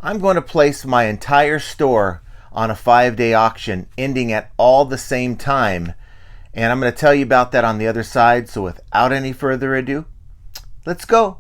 I'm going to place my entire store on a 5-day auction ending at all the same time. And I'm going to tell you about that on the other side. So without any further ado, let's go.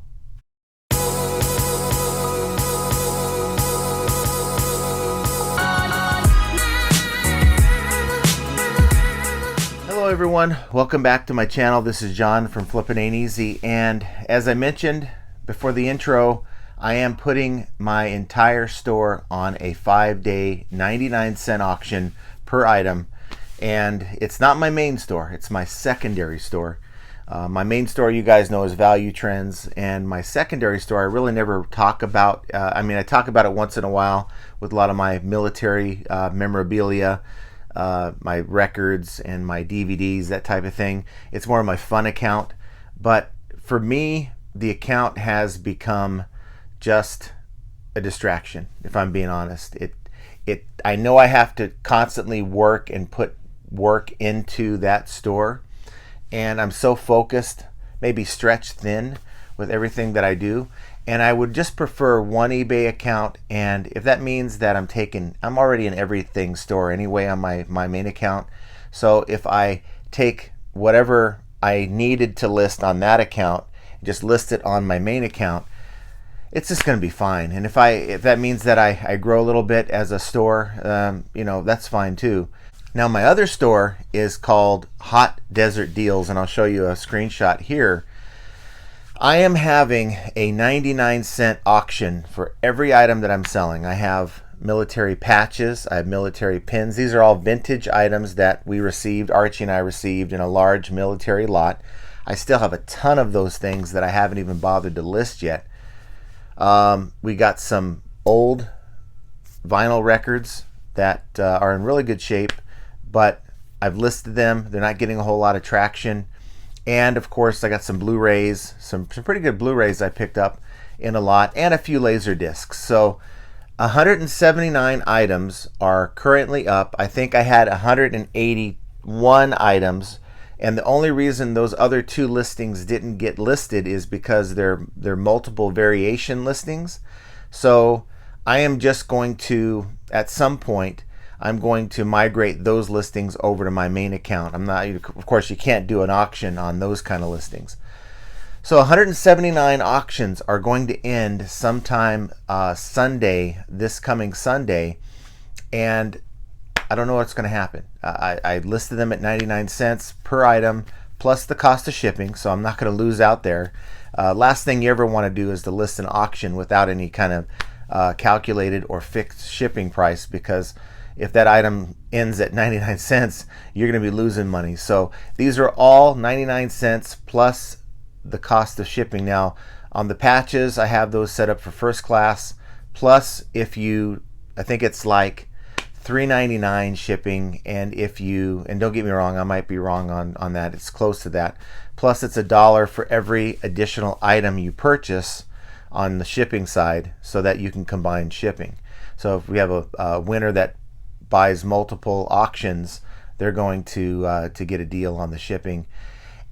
Hello everyone, welcome back to my channel. This is John from Flippin' Ain't Easy, and as I mentioned before the intro, I am putting my entire store on a 5-day 99-cent auction per item. And it's not my main store, it's my secondary store. My main store, you guys know, is Value Trends, and my secondary store I really never talk about. I talk about it once in a while with a lot of my military memorabilia, my records and my DVDs, that type of thing. It's more of my fun account. But for me, the account has become just a distraction, if I'm being honest. I know I have to constantly work and put work into that store, and I'm so focused, maybe stretched thin with everything that I do, and I would just prefer one eBay account. And if that means that I'm already in everything store anyway on my main account, so if I take whatever I needed to list on that account, just list it on my main account, it's just going to be fine. And if that means that I grow a little bit as a store, that's fine too. Now my other store is called Hot Desert Deals, and I'll show you a screenshot here. I am having a 99-cent auction for every item that I'm selling. I have military patches, I have military pins. These are all vintage items that we received, Archie and I received in a large military lot. I still have a ton of those things that I haven't even bothered to list yet. We got some old vinyl records that are in really good shape, but I've listed them. They're not getting a whole lot of traction. And of course, I got some Blu-rays, some pretty good Blu-rays I picked up in a lot, and a few laser discs. So 179 items are currently up. I think I had 181 items, and the only reason those other two listings didn't get listed is because they're multiple variation listings. So I am just going to, at some point, I'm going to migrate those listings over to my main account. Of course, you can't do an auction on those kind of listings. So 179 auctions are going to end sometime Sunday, this coming Sunday, and I don't know what's going to happen. I listed them at 99 cents per item plus the cost of shipping, so I'm not going to lose out there. Last thing you ever want to do is to list an auction without any kind of calculated or fixed shipping price, because if that item ends at 99 cents, you're going to be losing money. So these are all 99 cents plus the cost of shipping. Now on the patches, I have those set up for first class, plus I think it's like $3.99 shipping, and don't get me wrong, I might be wrong on that, it's close to that, plus it's $1 for every additional item you purchase on the shipping side, so that you can combine shipping. So if we have a winner that buys multiple auctions, they're going to get a deal on the shipping.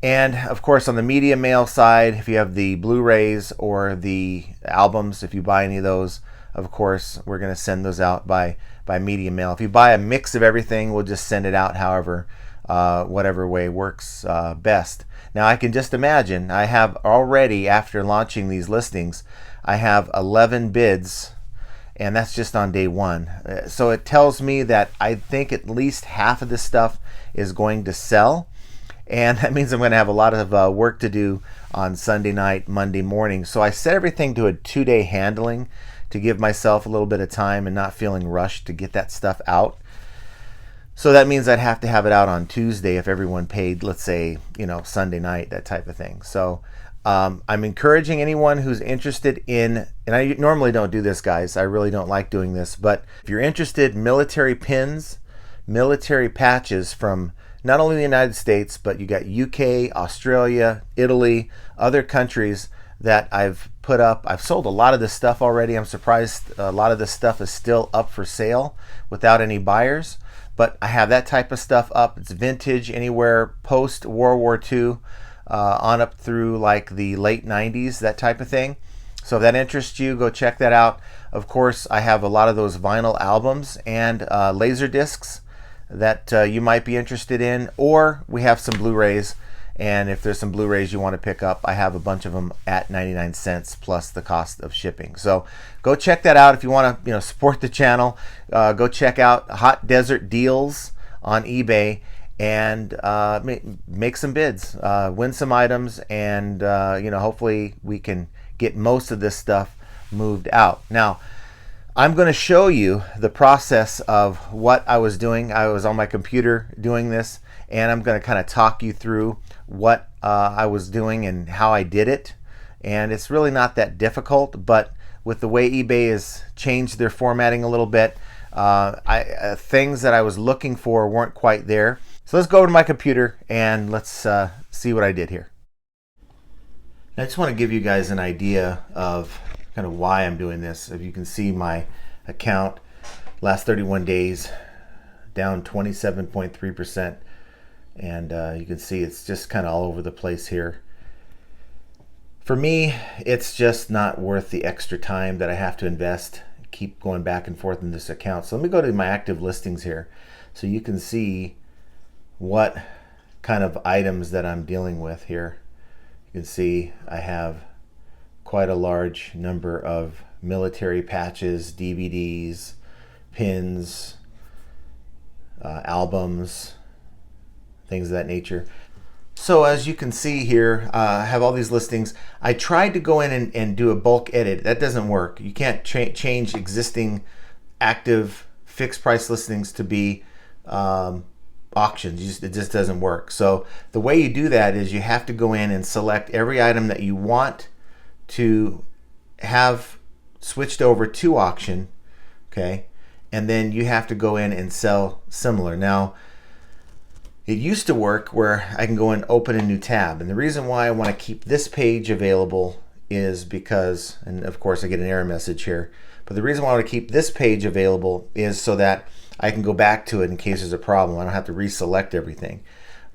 And of course on the media mail side, if you have the Blu-rays or the albums, if you buy any of those, of course we're going to send those out by media mail. If you buy a mix of everything, we'll just send it out however, whatever way works best. Now I can just imagine, I have already, after launching these listings, I have 11 bids, and that's just on day one. So it tells me that I think at least half of this stuff is going to sell, and that means I'm going to have a lot of work to do on Sunday night, Monday morning. So I set everything to a 2-day handling to give myself a little bit of time and not feeling rushed to get that stuff out. So that means I'd have to have it out on Tuesday if everyone paid, let's say, Sunday night, that type of thing. So I'm encouraging anyone who's interested in, and I normally don't do this, guys, I really don't like doing this, but if you're interested in military pins, military patches from not only the United States, but you got UK, Australia, Italy, other countries that I've put up. I've sold a lot of this stuff already. I'm surprised a lot of this stuff is still up for sale without any buyers, but I have that type of stuff up. It's vintage, anywhere post World War II on up through like the late 90s, that type of thing. So if that interests you, go check that out. Of course, I have a lot of those vinyl albums and laser discs that you might be interested in, or we have some Blu-rays. And if there's some Blu-rays you want to pick up, I have a bunch of them at 99 cents plus the cost of shipping. So go check that out if you want to, support the channel. Go check out Hot Desert Deals on eBay and make some bids, win some items, and hopefully we can get most of this stuff moved out. Now, I'm going to show you the process of what I was doing. I was on my computer doing this, and I'm going to kind of talk you through what I was doing and how I did it. And it's really not that difficult, but with the way eBay has changed their formatting a little bit, things that I was looking for weren't quite there. So let's go over to my computer and let's see what I did here. I just want to give you guys an idea of kind of why I'm doing this. If you can see my account, last 31 days, down 27.3%. And you can see it's just kind of all over the place here. For me, it's just not worth the extra time that I have to invest, keep going back and forth in this account. So let me go to my active listings here so you can see what kind of items that I'm dealing with here. You can see I have quite a large number of military patches, DVDs, pins, albums, things of that nature. So as you can see here, I have all these listings. I tried to go in and do a bulk edit. That doesn't work. You can't change existing active fixed price listings to be auctions. It just doesn't work. So the way you do that is you have to go in and select every item that you want to have switched over to auction, okay? And then you have to go in and sell similar. Now, it used to work where I can go and open a new tab. And the reason why I want to keep this page available is because, and of course I get an error message here, but the reason why I want to keep this page available is so that I can go back to it in case there's a problem. I don't have to reselect everything.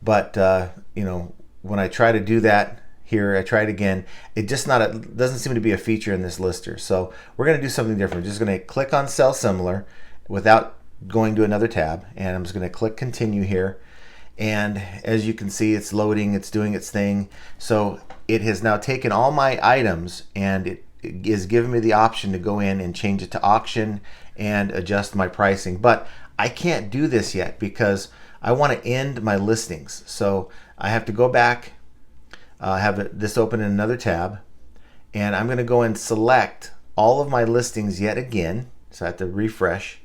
But when I try to do that here, I tried again, it doesn't seem to be a feature in this lister. So we're going to do something different. We're just going to click on sell similar without going to another tab, and I'm just going to click continue here. And as you can see, it's loading, it's doing its thing. So it has now taken all my items and it is giving me the option to go in and change it to auction and adjust my pricing. But I can't do this yet because I want to end my listings. So I have to go back, have this open in another tab, and I'm going to go and select all of my listings yet again. So I have to refresh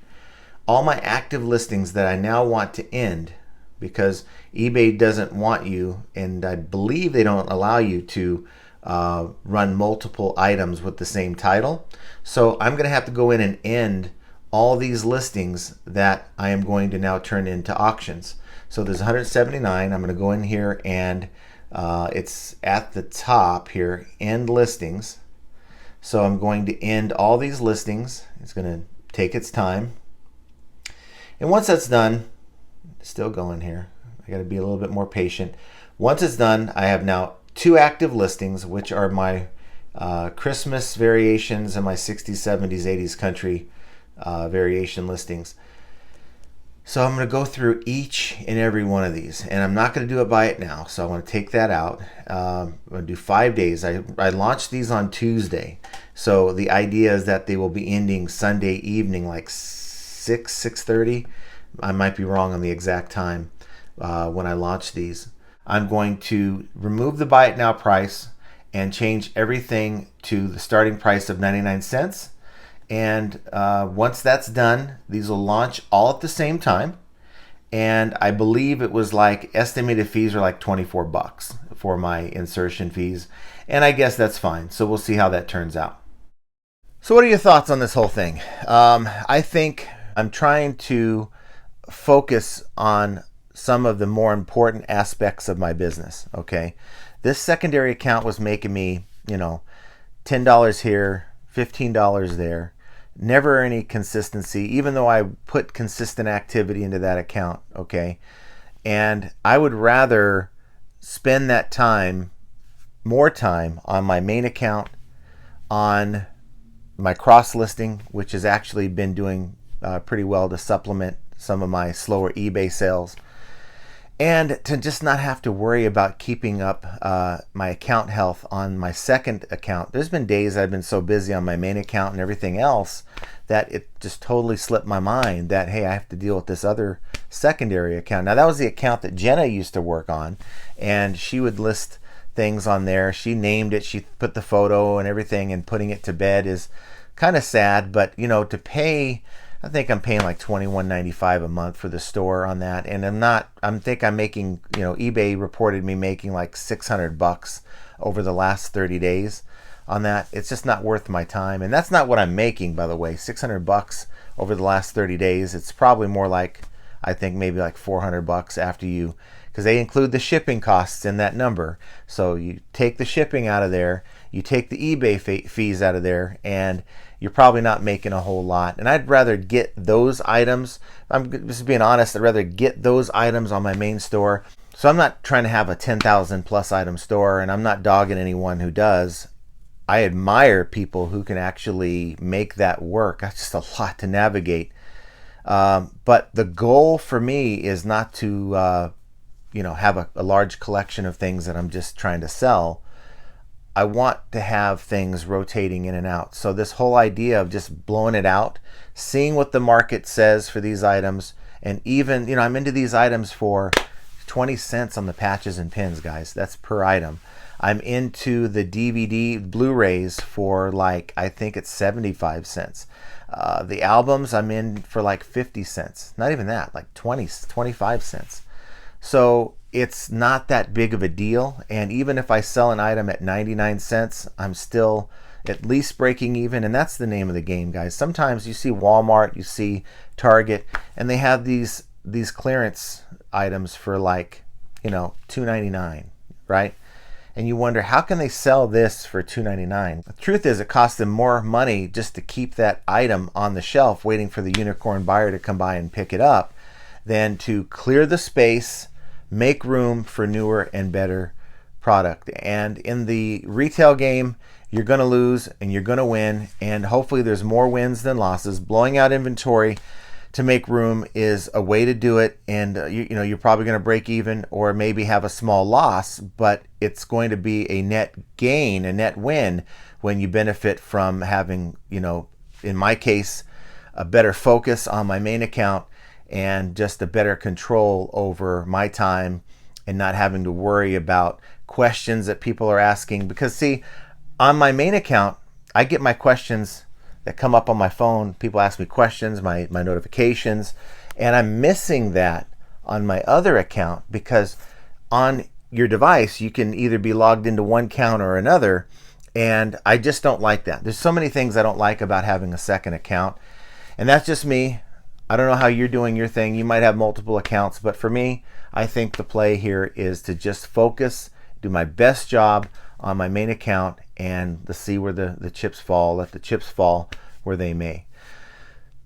all my active listings that I now want to end, because eBay doesn't want you, and I believe they don't allow you to run multiple items with the same title. So I'm going to have to go in and end all these listings that I am going to now turn into auctions. So there's 179. I'm going to go in here and it's at the top here, end listings. So I'm going to end all these listings. It's going to take its time. And once that's done, still going here, I got to be a little bit more patient. Once it's done, I have now 2 active listings, which are my Christmas variations and my 60s, 70s, 80s country variation listings. So I'm going to go through each and every one of these, and I'm not going to do it by it now, so I want to take that out. I'm going to do 5 days. I launched these on Tuesday, so the idea is that they will be ending Sunday evening, like 6:30. I might be wrong on the exact time when I launch these. I'm going to remove the buy it now price and change everything to the starting price of 99 cents. And once that's done, these will launch all at the same time. And I believe it was like estimated fees are like 24 bucks for my insertion fees. And I guess that's fine. So we'll see how that turns out. So what are your thoughts on this whole thing? I think I'm trying to focus on some of the more important aspects of my business. Okay, this secondary account was making me, $10 here, $15 there, never any consistency, even though I put consistent activity into that account. Okay, and I would rather spend that time, more time, on my main account, on my cross listing, which has actually been doing pretty well to supplement some of my slower eBay sales, and to just not have to worry about keeping up my account health on my second account. There's been days I've been so busy on my main account and everything else that it just totally slipped my mind that, hey, I have to deal with this other secondary account. Now, that was the account that Jenna used to work on, and she would list things on there. She named it, she put the photo and everything, and putting it to bed is kind of sad. But you know, to pay, I think I'm paying like $21.95 a month for the store on that, and I'm making, you know, eBay reported me making like $600 over the last 30 days on that. It's just not worth my time, and that's not what I'm making, by the way. $600 over the last 30 days. It's probably more like, I think maybe like $400 after you, because they include the shipping costs in that number. So you take the shipping out of there, you take the eBay fees out of there, and you're probably not making a whole lot. And I'd rather get those items, I'm just being honest, I'd rather get those items on my main store. So I'm not trying to have a 10,000 plus item store, and I'm not dogging anyone who does. I admire people who can actually make that work. That's just a lot to navigate. But the goal for me is not to you know, have a large collection of things that I'm just trying to sell. I want to have things rotating in and out. So this whole idea of just blowing it out, seeing what the market says for these items, and even, you know, I'm into these items for 20 cents on the patches and pins, guys. That's per item. I'm into the DVD Blu-rays for like, I think it's 75 cents. The albums I'm in for like 50 cents. Not even that, like 25 cents. So it's not that big of a deal. And even if I sell an item at 99 cents, I'm still at least breaking even. And that's the name of the game, guys. Sometimes you see Walmart, you see Target, and they have these clearance items for like, you know, $2.99, right? And you wonder, how can they sell this for $2.99? The truth is, it costs them more money just to keep that item on the shelf waiting for the unicorn buyer to come by and pick it up than to clear the space, make room for newer and better product. And in the retail game, you're going to lose and you're going to win, and hopefully there's more wins than losses. Blowing out inventory to make room is a way to do it, and you know, you're probably going to break even or maybe have a small loss, but it's going to be a net gain, a net win, when you benefit from having, you know, in my case, a better focus on my main account and just a better control over my time, and not having to worry about questions that people are asking. Because see, on my main account, I get my questions that come up on my phone. People ask me questions, my notifications, and I'm missing that on my other account, because on your device you can either be logged into one account or another, and I just don't like that. There's so many things I don't like about having a second account, and that's just me. I don't know how you're doing your thing. You might have multiple accounts, but for me, I think the play here is to just focus, do my best job on my main account, and to see where the chips fall. Let the chips fall where they may.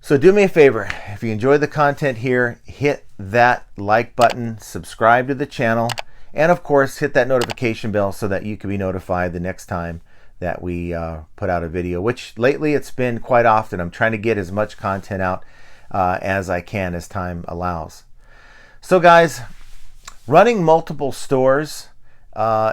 So do me a favor, if you enjoyed the content here, hit that like button, subscribe to the channel, and of course hit that notification bell so that you can be notified the next time that we put out a video, which lately it's been quite often. I'm trying to get as much content out as I can as time allows. So guys, running multiple stores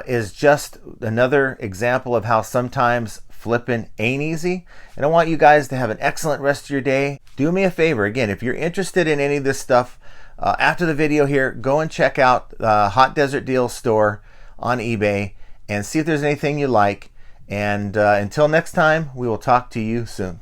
is just another example of how sometimes flipping ain't easy. And I want you guys to have an excellent rest of your day. Do me a favor, again, if you're interested in any of this stuff, after the video here, go and check out Hot Desert Deals store on eBay and see if there's anything you like. And until next time, we will talk to you soon.